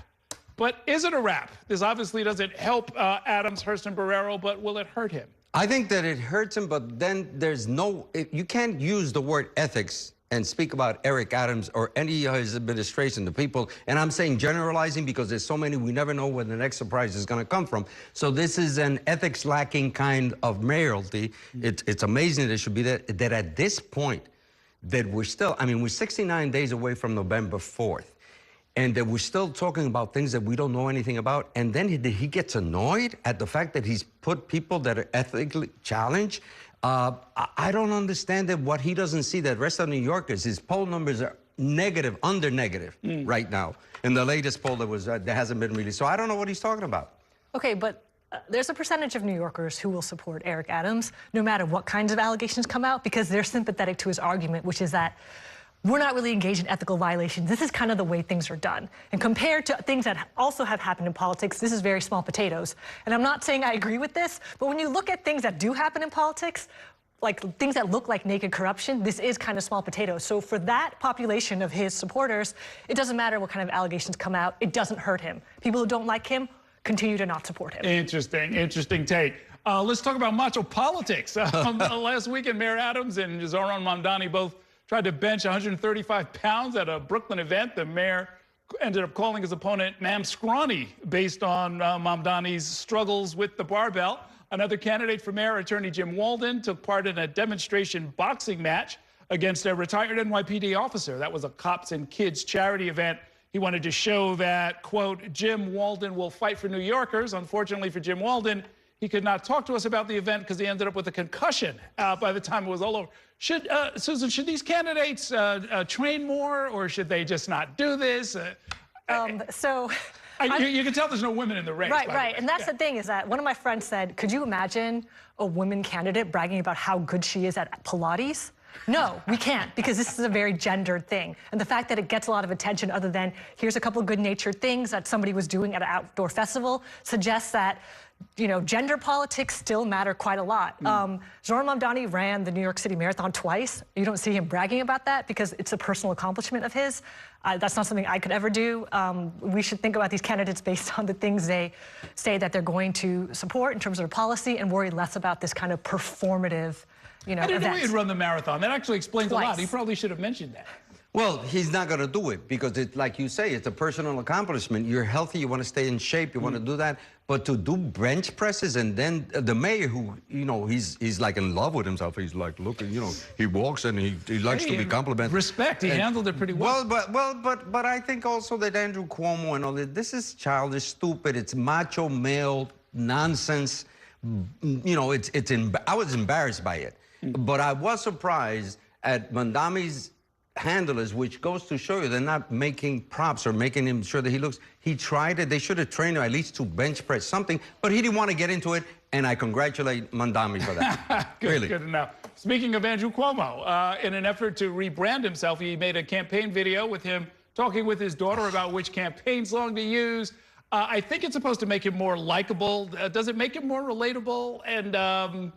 But is it a wrap? This obviously doesn't help Adams, Herson Barrero, but will it hurt him? I think that it hurts him, but then there's you can't use the word ethics and speak about Eric Adams or any of his administration, the people, and I'm saying generalizing because there's so many, we never know where the next surprise is going to come from. So this is an ethics lacking kind of mayoralty. It's amazing that it should be that at this point, that we're still, I mean, we're 69 days away from November 4th, and that we're still talking about things that we don't know anything about, and then he gets annoyed at the fact that he's put people that are ethically challenged. I don't understand that what he doesn't see that rest of New Yorkers, his poll numbers are negative, under negative right now. In the latest poll that hasn't been released. So I don't know what he's talking about. Okay, but there's a percentage of New Yorkers who will support Eric Adams, no matter what kinds of allegations come out, because they're sympathetic to his argument, which is that we're not really engaged in ethical violations. This is kind of the way things are done. And compared to things that also have happened in politics, this is very small potatoes. And I'm not saying I agree with this, but when you look at things that do happen in politics, like things that look like naked corruption, this is kind of small potatoes. So for that population of his supporters, it doesn't matter what kind of allegations come out. It doesn't hurt him. People who don't like him continue to not support him. Interesting take. Let's talk about macho politics. Last weekend, Mayor Adams and Zohran Mamdani both tried to bench 135 pounds at a Brooklyn event. The mayor ended up calling his opponent Mam Scrawny based on Mamdani's struggles with the barbell. Another candidate for mayor, attorney Jim Walden, took part in a demonstration boxing match against a retired NYPD officer. That was a Cops and Kids charity event. He wanted to show that, quote, Jim Walden will fight for New Yorkers. Unfortunately for Jim Walden, he could not talk to us about the event because he ended up with a concussion by the time it was all over. Susan, should these candidates train more, or should they just not do this? You can tell there's no women in the race. Right. And that's the thing, is that one of my friends said, could you imagine a woman candidate bragging about how good she is at Pilates? No, we can't, because this is a very gendered thing. And the fact that it gets a lot of attention, other than here's a couple of good-natured things that somebody was doing at an outdoor festival, suggests that, you know, gender politics still matter quite a lot. Zohran Mamdani ran the New York City Marathon twice. You don't see him bragging about that because it's a personal accomplishment of his. That's not something I could ever do. We should think about these candidates based on the things they say that they're going to support in terms of their policy, and worry less about this kind of performative, you know, I didn't know events. he'd run the marathon. That actually explains a lot. He probably should have mentioned that. Well, he's not going to do it because, like you say, it's a personal accomplishment. You're healthy, you want to stay in shape, you want to do that. But to do bench presses, and then the mayor, who, you know, he's like in love with himself. He's like, look, you know, he walks and he likes to be complimented. Respect. He handled it pretty well. But I think also that Andrew Cuomo and all this is childish, stupid. It's macho male nonsense. You know, I was embarrassed by it, but I was surprised at Mamdani's handlers, which goes to show you they're not making props or making him sure that he looks. He tried it. They should have trained him at least to bench press something, but he didn't want to get into it, and I congratulate Mamdani for that. Good to know. Speaking of Andrew Cuomo, in an effort to rebrand himself, he made a campaign video with him talking with his daughter about which campaign song to use. I think it's supposed to make him more likable. Does it make him more relatable? And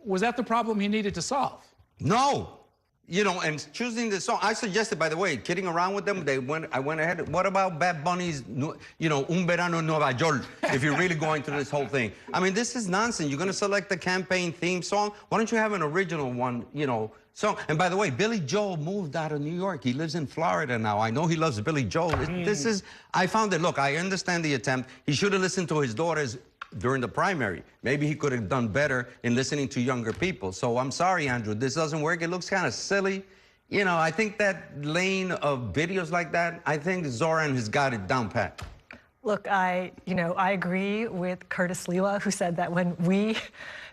was that the problem he needed to solve? No. You know, and choosing the song, I suggested, by the way, kidding around with them, I went ahead. What about Bad Bunny's, you know, Un Verano en Nueva York, if you're really going through this whole thing? I mean, this is nonsense. You're going to select the campaign theme song? Why don't you have an original one, you know, song? And by the way, Billy Joel moved out of New York. He lives in Florida now. I know he loves Billy Joel. This is, I found it, look, I understand the attempt. He should have listened to his daughters during the primary. Maybe he could have done better in listening to younger people. So I'm sorry, Andrew, this doesn't work. It looks kind of silly. You know, I think that lane of videos like that, I think Zohran has got it down pat. Look, I agree with Curtis Lewa, who said that when we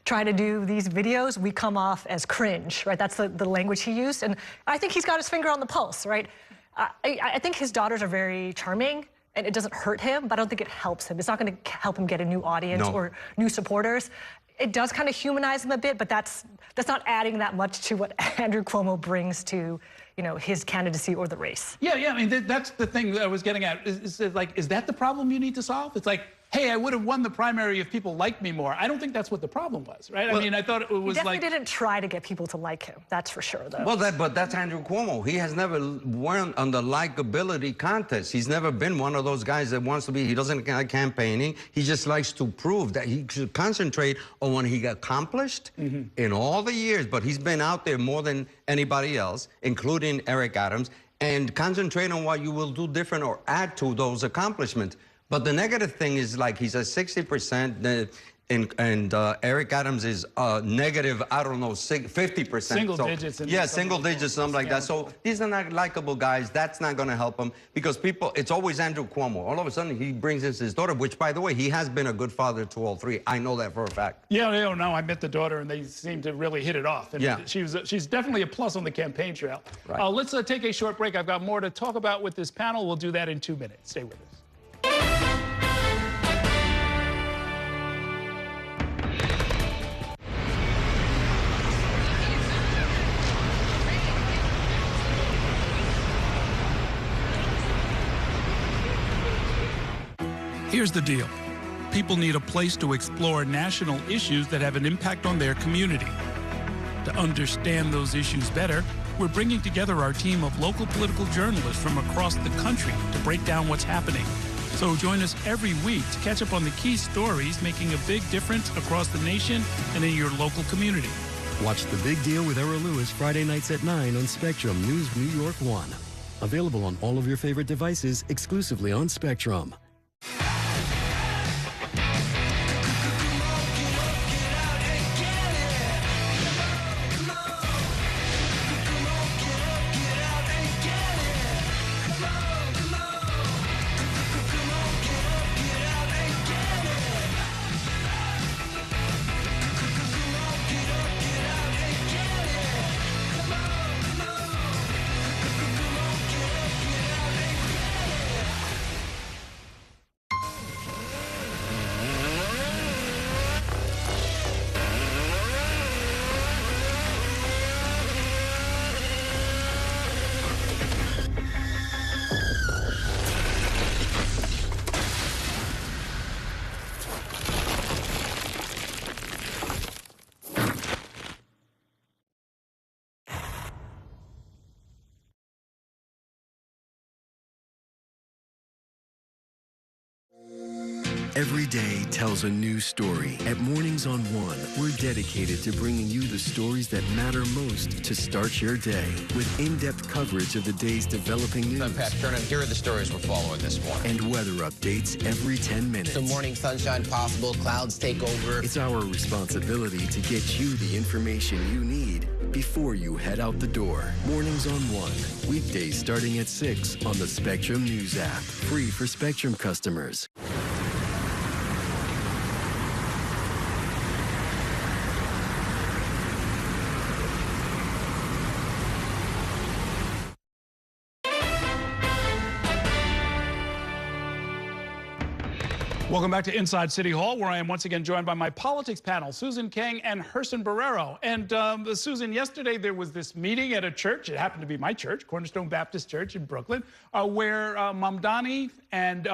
try to do these videos, we come off as cringe, right? That's the language he used. And I think he's got his finger on the pulse, right? I think his daughters are very charming, and it doesn't hurt him, but I don't think it helps him. It's not going to help him get a new audience or new supporters. It does kind of humanize him a bit, but that's not adding that much to what Andrew Cuomo brings to, you know, his candidacy or the race. Yeah, I mean, that's the thing that I was getting at. Is that the problem you need to solve? It's like, hey, I would have won the primary if people liked me more. I don't think that's what the problem was, right? Well, I mean, I thought it was he definitely didn't try to get people to like him. That's for sure, though. Well, but that's Andrew Cuomo. He has never won on the likability contest. He's never been one of those guys that wants to be, he doesn't like campaigning. He just likes to prove that he should concentrate on what he accomplished in all the years. But he's been out there more than anybody else, including Eric Adams, and concentrate on what you will do different or add to those accomplishments. But the negative thing is, like, he's at 60%, and Eric Adams is negative, I don't know, 50%. Single digits. Yeah, single digits, something like that. So these are not likable guys. That's not going to help him because people, it's always Andrew Cuomo. All of a sudden, he brings in his daughter, which, by the way, he has been a good father to all three. I know that for a fact. Yeah, no, I met the daughter, and they seem to really hit it off. And yeah. She's definitely a plus on the campaign trail. Right. Let's take a short break. I've got more to talk about with this panel. We'll do that in 2 minutes. Stay with us. Here's the deal. People need a place to explore national issues that have an impact on their community. To understand those issues better, we're bringing together our team of local political journalists from across the country to break down what's happening. So join us every week to catch up on the key stories making a big difference across the nation and in your local community. Watch The Big Deal with Errol Lewis Friday nights at 9 on Spectrum News New York 1. Available on all of your favorite devices exclusively on Spectrum. Every day tells a new story. At Mornings on One, we're dedicated to bringing you the stories that matter most to start your day with in-depth coverage of the day's developing news. I'm Pat Kernan. Here are the stories we're following this morning. And weather updates every 10 minutes. Some morning sunshine possible, clouds take over. It's our responsibility to get you the information you need before you head out the door. Mornings on One, weekdays starting at 6 on the Spectrum News app. Free for Spectrum customers. Welcome back to Inside City Hall, where I am once again joined by my politics panel, Susan Kang and Herson Barrero. And Susan, yesterday there was this meeting at a church. It happened to be my church, Cornerstone Baptist Church in Brooklyn, where Mamdani and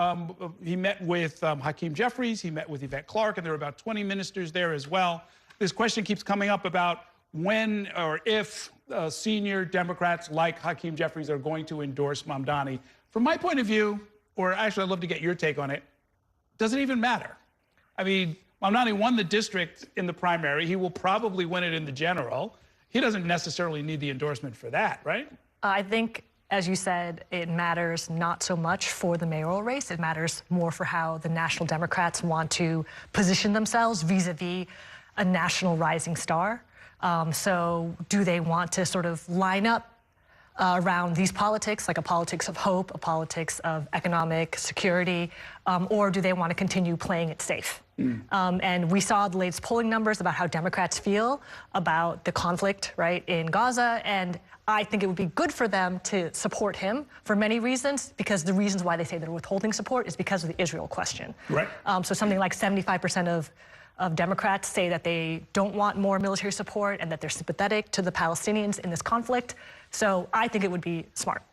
he met with Hakeem Jeffries, he met with Yvette Clarke, and there were about 20 ministers there as well. This question keeps coming up about when or if senior Democrats like Hakeem Jeffries are going to endorse Mamdani. From my point of view, or actually I'd love to get your take on it, doesn't even matter. I mean, Mamdani won the district in the primary. He will probably win it in the general. He doesn't necessarily need the endorsement for that, right? I think, as you said, it matters not so much for the mayoral race. It matters more for how the national Democrats want to position themselves vis-a-vis a national rising star. So do they want to sort of line up around these politics, like a politics of hope, a politics of economic security, or do they want to continue playing it safe? And we saw the latest polling numbers about how Democrats feel about the conflict, right, in Gaza, and I think it would be good for them to support him for many reasons, because the reasons why they say they're withholding support is because of the Israel question. Right. So something like 75% of Democrats say that they don't want more military support and that they're sympathetic to the Palestinians in this conflict. So I think it would be smart.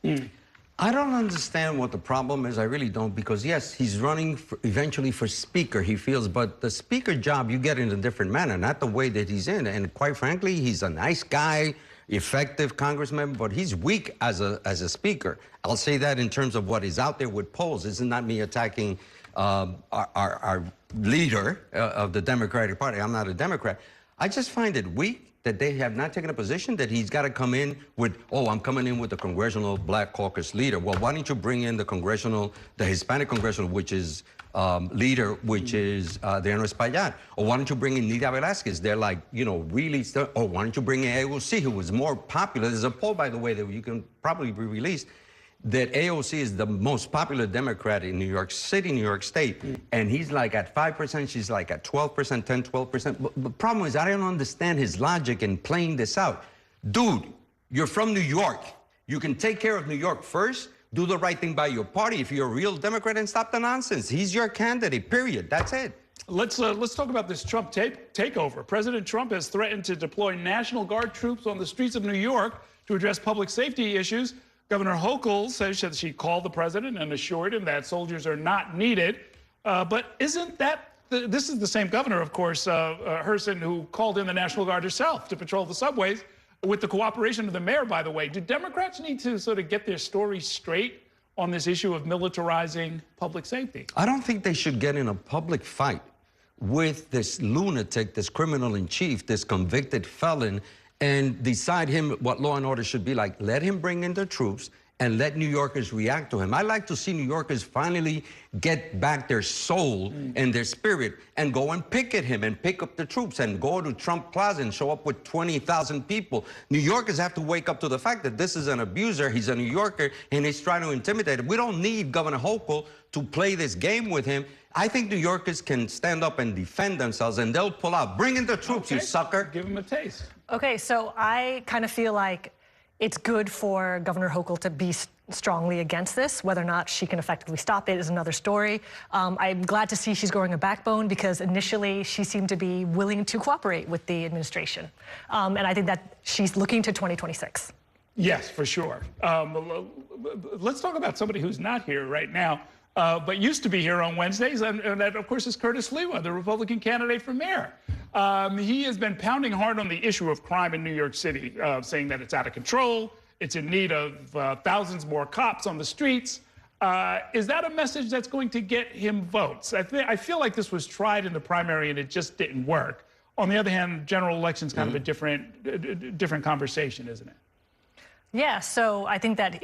I don't understand what the problem is. I really don't, because yes, he's running eventually for speaker, he feels, but the speaker job you get in a different manner, not the way that he's in. And quite frankly, he's a nice guy, effective congressman, but he's weak as a speaker. I'll say that in terms of what is out there with polls. This is not me attacking our leader of the Democratic Party. I'm not a Democrat. I just find it weak that they have not taken a position that he's got to come in with, oh, I'm coming in with the Congressional Black Caucus leader. Well, why don't you bring in the Hispanic Congressional, which is leader, which is Diana Espaillat? Or why don't you bring in Nida Velázquez? They're like, you know, really, or why don't you bring in AOC, who was more popular? There's a poll, by the way, that you can probably be released, that AOC is the most popular Democrat in New York City, New York State. And he's like at 5%, she's like at 12%, 10, 12%. But the problem is I don't understand his logic in playing this out. Dude, you're from New York. You can take care of New York first, do the right thing by your party if you're a real Democrat, and stop the nonsense. He's your candidate, period. That's it. Let's talk about this Trump takeover. President Trump has threatened to deploy National Guard troops on the streets of New York to address public safety issues. Governor Hochul says that she called the president and assured him that soldiers are not needed. But isn't that, this is the same governor, of course, Herson, who called in the National Guard herself to patrol the subways with the cooperation of the mayor, by the way. Do Democrats need to sort of get their story straight on this issue of militarizing public safety? I don't think they should get in a public fight with this lunatic, this criminal in chief, this convicted felon, and decide what law and order should be like. Let him bring in the troops and let New Yorkers react to him. I like to see New Yorkers finally get back their soul and their spirit and go and picket him and pick up the troops and go to Trump Plaza and show up with 20,000 people. New Yorkers have to wake up to the fact that this is an abuser, he's a New Yorker, and he's trying to intimidate him. We don't need Governor Hochul to play this game with him. I think New Yorkers can stand up and defend themselves, and they'll pull out. Bring in the troops, you sucker. Give them a taste. Okay, so I kind of feel like it's good for Governor Hochul to be strongly against this. Whether or not she can effectively stop it is another story. I'm glad to see she's growing a backbone, because initially she seemed to be willing to cooperate with the administration. And I think that she's looking to 2026. Yes, for sure. Let's talk about somebody who's not here right now, but used to be here on Wednesdays, and that, of course, is Curtis Sliwa, the Republican candidate for mayor. He has been pounding hard on the issue of crime in New York City, saying that it's out of control, it's in need of thousands more cops on the streets. Is that a message that's going to get him votes? I feel like this was tried in the primary and it just didn't work. On the other hand, general election's kind of a different conversation, isn't it? Yeah, so I think that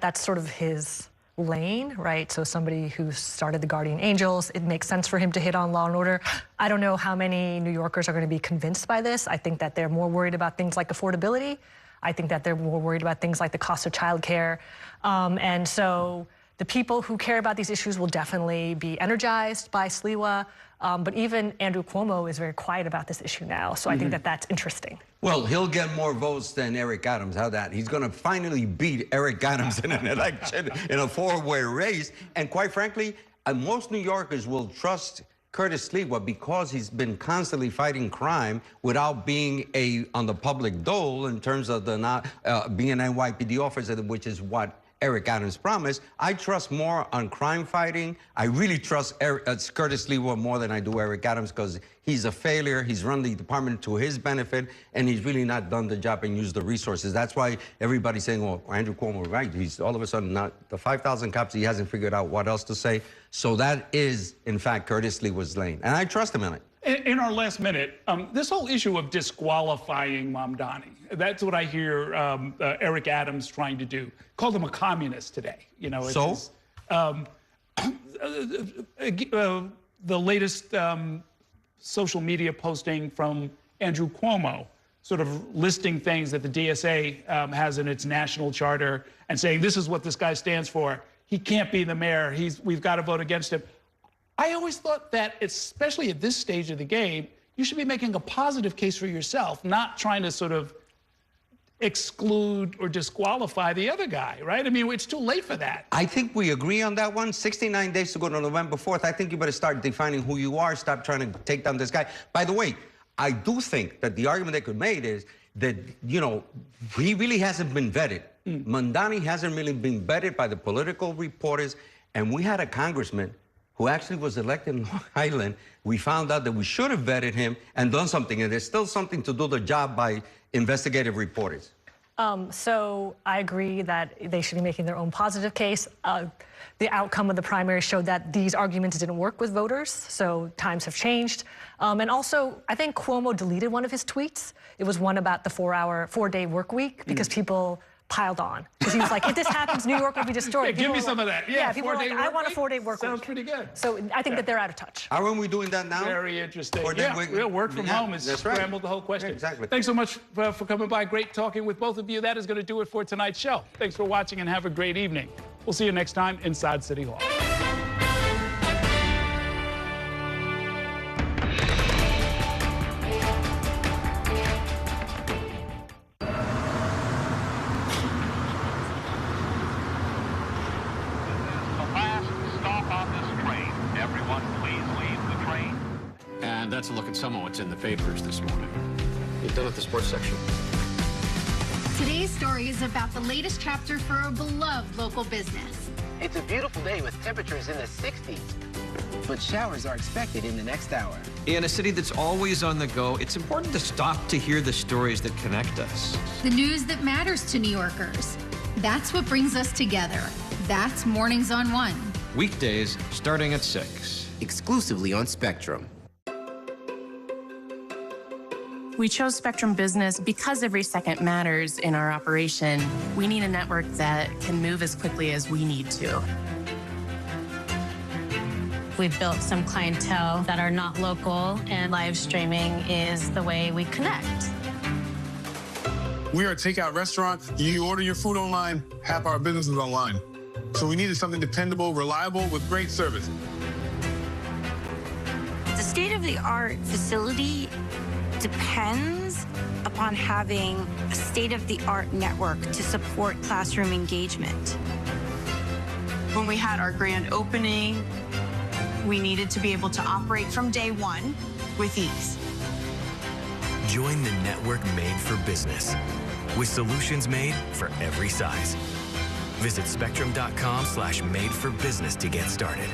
that's sort of his lane, right? So somebody who started the Guardian Angels, it makes sense for him to hit on law and order. I don't know how many New Yorkers are going to be convinced by this. I think that they're more worried about things like affordability. I think that they're more worried about things like the cost of childcare. And so the people who care about these issues will definitely be energized by Sliwa. But even Andrew Cuomo is very quiet about this issue now. So I think that that's interesting. Well, he'll get more votes than Eric Adams. How that? He's going to finally beat Eric Adams in an election in a four-way race. And quite frankly, most New Yorkers will trust Curtis Lewa because he's been constantly fighting crime without being on the public dole in terms of being an NYPD officer, which is what Eric Adams promised. I trust more on crime fighting. I really trust Curtis Lewa more than I do Eric Adams because he's a failure. He's run the department to his benefit, and he's really not done the job and used the resources. That's why everybody's saying, well, Andrew Cuomo, right? He's all of a sudden not the 5,000 cops. He hasn't figured out what else to say. So that is, in fact, Curtis Lewa's lane, and I trust him in it. In our last minute, this whole issue of disqualifying Mamdani, that's what I hear Eric Adams trying to do. Called him a communist today. You know, so? The latest social media posting from Andrew Cuomo, sort of listing things that the DSA has in its national charter and saying, this is what this guy stands for. He can't be the mayor. We've got to vote against him. I always thought that, especially at this stage of the game, you should be making a positive case for yourself, not trying to sort of exclude or disqualify the other guy, right? I mean, it's too late for that. I think we agree on that one. 69 days to go to November 4th. I think you better start defining who you are. Stop trying to take down this guy. By the way, I do think that the argument they could make is that, you know, he really hasn't been vetted. Mamdani hasn't really been vetted by the political reporters. And we had a congressman who actually was elected in Long Island. We found out that we should have vetted him and done something. And there's still something to do the job by investigative reporters. So I agree that they should be making their own positive case. The outcome of the primary showed that these arguments didn't work with voters, so times have changed. And also, I think Cuomo deleted one of his tweets. It was one about the 4-day work week because people piled on. Because he was like, if this happens, New York will be destroyed. Yeah, give me some of that. Yeah, people were like, I want a 4-day work week. Sounds pretty good. So I think that they're out of touch. Aren't we doing that now? Very interesting. Yeah, work from home has scrambled the whole question. Yeah, exactly. Thanks so much for coming by. Great talking with both of you. That is going to do it for tonight's show. Thanks for watching and have a great evening. We'll see you next time inside City Hall. And that's a look at some of what's in the papers this morning. You've done at the sports section. Today's story is about the latest chapter for a beloved local business. It's a beautiful day with temperatures in the 60s, but showers are expected in the next hour. In a city that's always on the go, it's important to stop to hear the stories that connect us. The news that matters to New Yorkers. That's what brings us together. That's Mornings on One. Weekdays starting at 6. Exclusively on Spectrum. We chose Spectrum Business because every second matters in our operation. We need a network that can move as quickly as we need to. We've built some clientele that are not local, and live streaming is the way we connect. We are a takeout restaurant. You order your food online, half our business is online. So we needed something dependable, reliable, with great service. The state-of-the-art facility depends upon having a state-of-the-art network to support classroom engagement. When we had our grand opening, we needed to be able to operate from day one with ease. Join the network made for business with solutions made for every size. Visit spectrum.com/made-for-business to get started.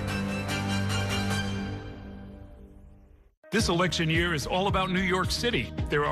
This election year is all about New York City. There are